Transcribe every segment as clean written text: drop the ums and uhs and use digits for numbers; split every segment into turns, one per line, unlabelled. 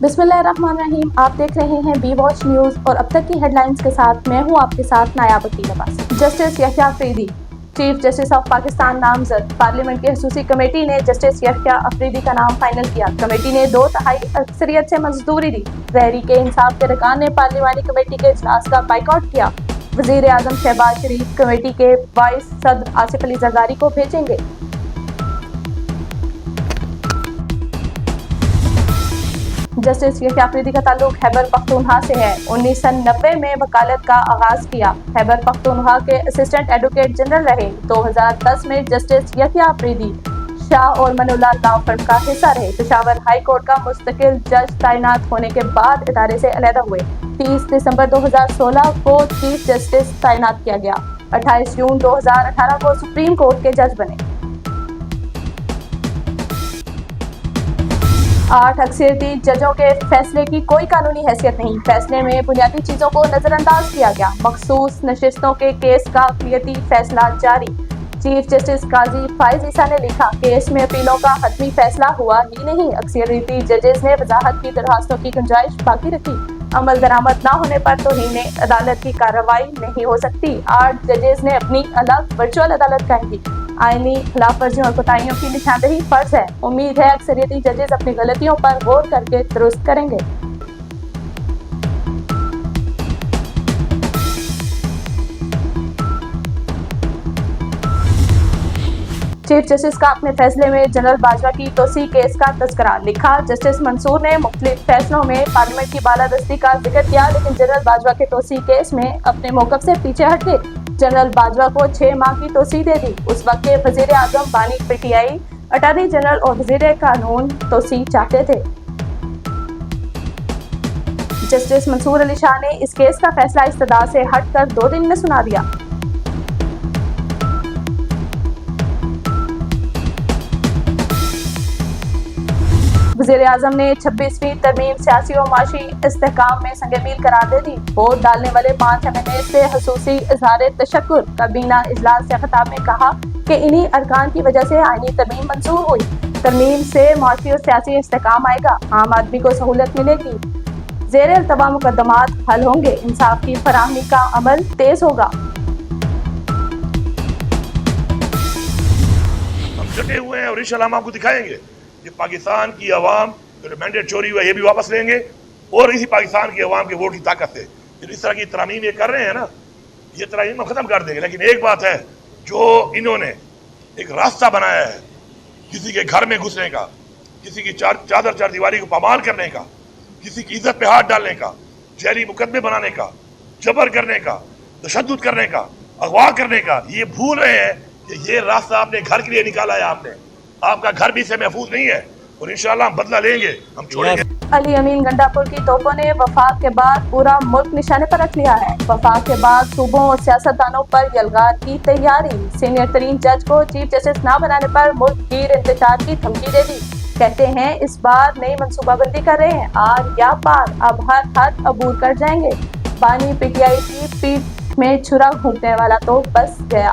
बिस्मिल्लाहिर्रहमानिर्रहीम। आप देख रहे हैं बी वॉच न्यूज़ और अब तक की हेडलाइंस के साथ मैं हूं आपके साथ नायाब वकील Abbas. Justice यहया Afridi chief justice of Pakistan नामजद। पार्लियामेंट की खसूसी कमेटी ने जस्टिस यहया अफरीदी का नाम फाइनल किया। कमेटी ने 2/3 अक्सरियत से मंजूरी दी। तहरीक इंसाफ के अरकान ने पार्लियामानी कमेटी के इजलास का बाइकआउट किया। वज़ीर आज़म शहबाज शरीफ कमेटी के वाइस सदर आसिफ अली जरदारी को भेजेंगे। जस्टिस यहया अफरीदी का ताल्लुक खैबर पख्तूनख्वा से है। 1990 में वकालत का आगाज किया। खैबर पख्तूनख्वा के असिस्टेंट एडवोकेट जनरल रहे। 2010 में जस्टिस यहया अफरीदी शाह और मनुल्लाह लॉ फर्म का हिस्सा रहे। पेशावर हाई कोर्ट का मुस्तकिल जज तैनात होने के बाद इदारे से अलहदा हुए। 30 दिसंबर 2016 को चीफ जस्टिस तैनात किया गया। 28 जून 2018 को सुप्रीम कोर्ट के जज बने। 8 अक्सरियती जजों के फैसले की कोई कानूनी हैसियत नहीं। फैसले में बुनियादी चीजों को नजरअंदाज किया गया। मखसूस नशिस्तों के केस का अक़लियती फैसला जारी। चीफ जस्टिस काजी फाइज ईसा ने लिखा, केस में अपीलों का हतमी फैसला हुआ ही नहीं। अक्सरियती जजेस ने वजाहत की दरखास्तों की गुंजाइश बाकी रखी। अमल दरामद न होने पर तौहीन अदालत की कार्रवाई नहीं हो सकती। 8 जजेस ने अपनी अलग वर्चुअल अदालत कायम की। आईनी खिलाफ वर्जियों और कोताहियों की निशानदेही फर्ज है। उम्मीद है अक्सरियती जजेस अपनी गलतियों पर गौर करके दुरुस्त करेंगे। चीफ जस्टिस का अपने फैसले में जनरल बाजवा की तोसी केस का तस्करा। लिखा, जस्टिस मंसूर ने मुख्तलिफ फैसलों में पार्लियामेंट की बालादस्ती का जिक्र किया, लेकिन जनरल बाजवा के तोसी केस में अपने मौकफ से पीछे हट गए। जनरल बाजवा को 6 माह की तोसी दे दी। उस वक्त के वजीर आजम बानी पीटीआई, अटॉर्नी जनरल और वजीर कानून तोसी चाहते थे। जस्टिस मंसूर अली शाह ने इस केस का फैसला इस्तदा से हटकर 2 दिन में सुना दिया। वज़ीर आज़म ने 26वीं तरमीम सियासी और माशी इस्तेहकाम में संगमील करार दे दी। वोट डालने वाले 5 एमएनए से खसूसी इजहार तशक्कुर। काबीना इजलास से खिताब में कहा कि इन्हीं अरकान की वजह से आईनी तरमीम मंजूर हुई। तरमीम से माशी और सियासी इस्तेहकाम आएगा, आम आदमी को सहूलत मिलेगी, ज़ेर अल्तवा मुकद्दमात हल होंगे, इंसाफ की फराहमी का अमल तेज होगा।
हम डटे हुए हैं और इंशाअल्लाह हम आपको दिखाएंगे कि पाकिस्तान की आवाम जो मैंडेट चोरी हुआ ये भी वापस लेंगे और इसी पाकिस्तान की आवाम के वोट की ताकत से फिर इस तरह की तरामीम ये कर रहे हैं ना, ये तरामीम खत्म कर देंगे। लेकिन एक बात है, जो इन्होंने एक रास्ता बनाया है किसी के घर में घुसने का, किसी की चादर चारदीवारी को पामाल करने का, किसी की इज्जत पे हाथ डालने का, जहरी मुकदमे बनाने का, जबर करने का, तशद्दुद करने का, अगवा करने का, ये भूल रहे हैं कि ये रास्ता आपने घर के लिए निकाला है। आपने आपका घर भी से महफूज नहीं है और इंशाअल्लाह हम बदला लेंगे, हम छोड़ेंगे।
अली अमीन गंडापुर की तोपों ने वफाक के बाद पूरा मुल्क निशाने पर रख लिया है। वफाक के बाद सूबों और सियासतदानों पर यलगार की तैयारी। सीनियर तरीन जज को चीफ जस्टिस न बनाने पर मुल्क गिर इंतजार की धमकी दे दी। कहते हैं इस बार नई मनसूबाबंदी कर रहे हैं, आर या पार, अब हर हद अबूर कर जाएंगे। बानी पीटीआई की पीठ में छुरा घूमने वाला तो बस गया।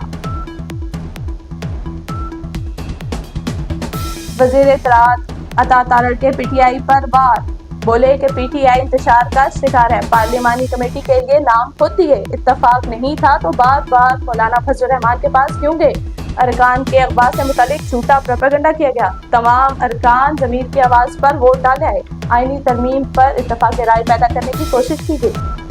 वजीर इत्तलाआत अता तारड़ के पीटीआई पर वार। बोले कि पीटीआई इंतशार का शिकार है। पार्लियामानी कमेटी के लिए नाम खुद दिए, इत्तफाक नहीं था तो बार बार मौलाना फजल रहमान के पास क्यों गए। अरकान के अखबार से मुतालिक झूठा प्रोपेगेंडा किया गया। तमाम अरकान ज़मीर की आवाज़ पर वोट डाले आए। आईनी तरमीम पर इत्तफाक राय पैदा करने की कोशिश की गई।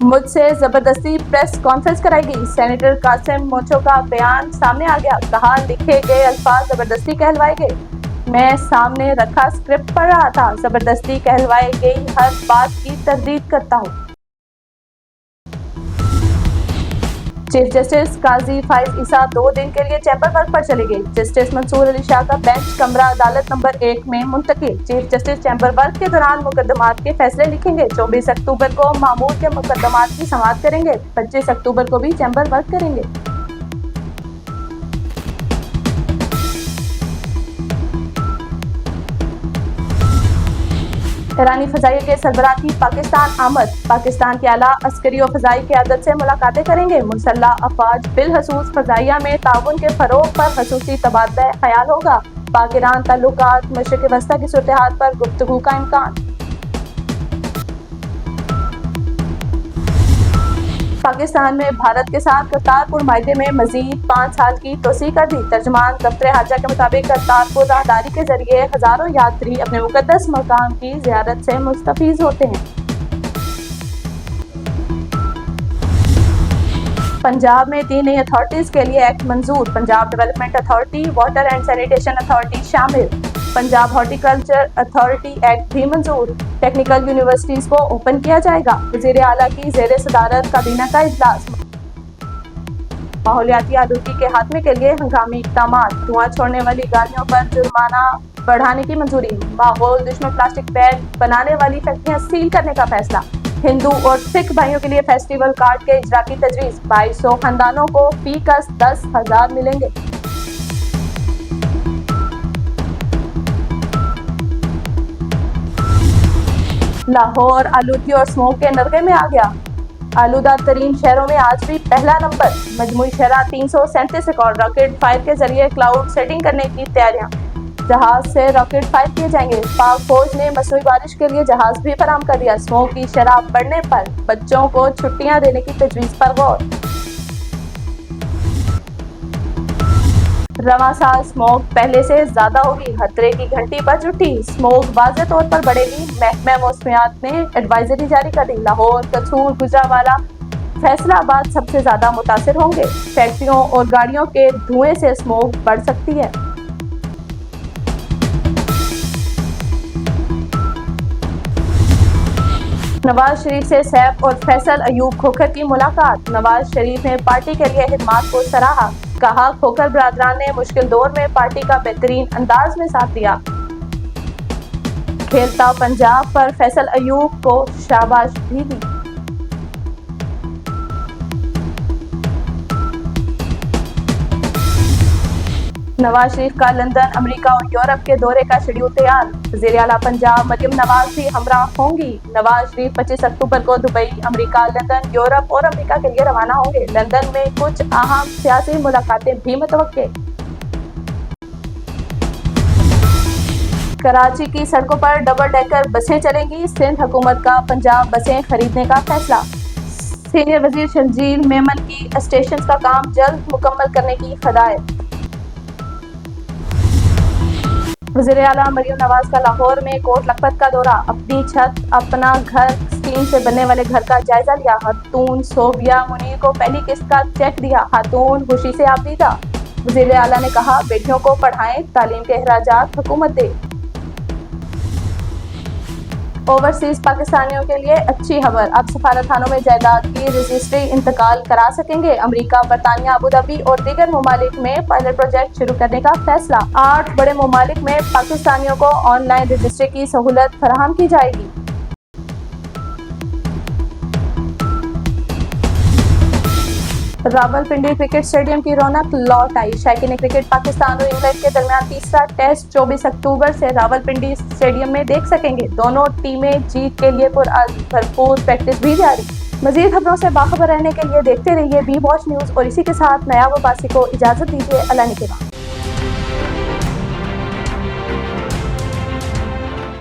मुझसे जबरदस्ती प्रेस कॉन्फ्रेंस कराई गई। सेनेटर कासिम मोचो का बयान सामने आ गया। कहा, लिखे गए अल्फाज जबरदस्ती कहलवाए गए। मैं सामने रखा स्क्रिप्ट पढ़ रहा था। जबरदस्ती कहलवाई गई हर बात की तरदीद करता हूँ। चीफ जस्टिस काजी फाइज ईसा 2 दिन के लिए चैम्बर वर्क पर चले गए। जस्टिस मंसूर अली शाह का बेंच कमरा अदालत नंबर 1 में मुंतकिल। चीफ जस्टिस चैम्बर वर्क के दौरान मुकदमात के फैसले लिखेंगे। 24 अक्टूबर को मामूल के मुकदमात की समाअत करेंगे। 25 अक्टूबर को भी चैम्बर वर्क करेंगे। ईरानी फजाइया के सरबराह की पाकिस्तान आमद। पाकिस्तान के आला अस्करी और फजाई क़यादत से मुलाकातें करेंगे। मुसल्लह अफवाज बिलखसूस फजाइया में ताउन के फरोग पर खसूसी तबादला ख्याल होगा। पाक ईरान ताल्लुकात, मशरिक़ वस्ता की सूरत-ए-हाल पर गुफ्तगू का इम्कान। पाकिस्तान में भारत के साथ करतारपुर माहदे में मजीद 5 साल की तोसी कर दी। तर्जमान दफ्तर हाजा के मुताबिक करतारपुर राहदारी के जरिए हजारों यात्री अपने मुकद्दस मकाम की जियारत से मुस्तफीज होते हैं। पंजाब में 3 नई अथॉरिटीज के लिए एक्ट मंजूर। Punjab development authority, water and sanitation authority शामिल। पंजाब हॉर्टिकल्चर अथॉरिटी एक्ट भी मंजूर। टेक्निकल यूनिवर्सिटीज को ओपन किया जाएगा। वजीर आला की ज़ेरे सदारत काबीना का इजलास। माहौलियाती आलूगी के खात्मे के लिए हंगामी इक़दामात। धुआं छोड़ने वाली गाड़ियों पर जुर्माना बढ़ाने की मंजूरी। माहौल दुश्मन प्लास्टिक बैग बनाने वाली फैक्ट्रियां सील करने का फैसला। हिंदू और सिख भाइयों के लिए फेस्टिवल कार्ड के इजरा की तजवीज़। 2200 खानदानों को फीकस 10,000 मिलेंगे। लाहौर आलूगी और स्मोक के नरगे में आ गया। आलूदा तरीन शहरों में आज भी पहला नंबर। मजमूई शरह 337 रिकॉर्ड। रॉकेट फायर के जरिए क्लाउड सेटिंग करने की तैयारियां। जहाज से रॉकेट फायर किए जाएंगे। पाक फौज ने मसनूई बारिश के लिए जहाज भी फराहम कर दिया। स्मोक की शरह बढ़ने पर बच्चों को छुट्टियां देने की तजवीज़ पर गौर। रवां साल स्मोक पहले से ज्यादा होगी। खतरे की घंटी बज उठी। स्मोक वाज़े तौर पर बढ़ेगी। महकमा मौसमियात ने एडवाइजरी जारी कर दी। लाहौर, कसूर, गुजरावाला, फैसलाबाद सबसे ज्यादा मुतासिर होंगे। फैक्ट्रियों और गाड़ियों के धुएं से स्मोक बढ़ सकती है। नवाज शरीफ से सैफ और फैसल अयूब खोखर की मुलाकात। नवाज शरीफ ने पार्टी के लिए खिदमात को सराहा। कहा, खोखर बरादरान ने मुश्किल दौर में पार्टी का बेहतरीन अंदाज में साथ दिया। खेलता पंजाब पर फैसल अयूब को शाबाश भी दी। नवाज शरीफ का लंदन, अमेरिका और यूरोप के दौरे का शेड्यूल तैयार। वज़ीर आला पंजाब मरियम नवाज भी हमरा होंगी। नवाज शरीफ 25 अक्टूबर को दुबई, अमेरिका, लंदन, यूरोप और अमेरिका के लिए रवाना होंगे। लंदन में कुछ अहम सियासी मुलाकातें भी मुतवक्के। कराची की सड़कों पर डबल डेकर बसें चलेंगी। सिंध हुकूमत का पंजाब बसें खरीदने का फैसला। सीनियर वजीर शर्जील मेमन की स्टेशन का काम जल्द मुकम्मल करने की हिदायत। वज़ीर आला मरियम नवाज का लाहौर में कोट लखपत का दौरा। अपनी छत, अपना घर स्कीम से बनने वाले घर का जायजा लिया। खातून सोबिया मुनीर को पहली किस्त का चेक दिया। खातून खुशी से आबदीदा। वज़ीर आला ने कहा, बेटियों को पढ़ाएं, तालीम के अखराजात हुकूमत दे। ओवरसीज पाकिस्तानियों के लिए अच्छी खबर। अब सफारतखानों में जायदाद की रजिस्ट्री इंतकाल करा सकेंगे। अमेरिका, बरतानिया, अबू धाबी और दीगर ममालिक में पायलट प्रोजेक्ट शुरू करने का फैसला। 8 बड़े ममालिक में पाकिस्तानियों को ऑनलाइन रजिस्ट्री की सहूलत फराहम की जाएगी। रावलपिंडी क्रिकेट स्टेडियम की रौनक लौट आई। शौकीन क्रिकेट पाकिस्तान और इंग्लैंड के दरमियान तीसरा टेस्ट 24 अक्टूबर से रावलपिंडी स्टेडियम में देख सकेंगे। दोनों टीमें जीत के लिए भरपूर प्रैक्टिस भी जारी। मजीद खबरों से बाखबर रहने के लिए देखते रहिए बी वॉच न्यूज़ और इसी के साथ नया वबासी को इजाजत दीजिए। अल्लाह निगहबान।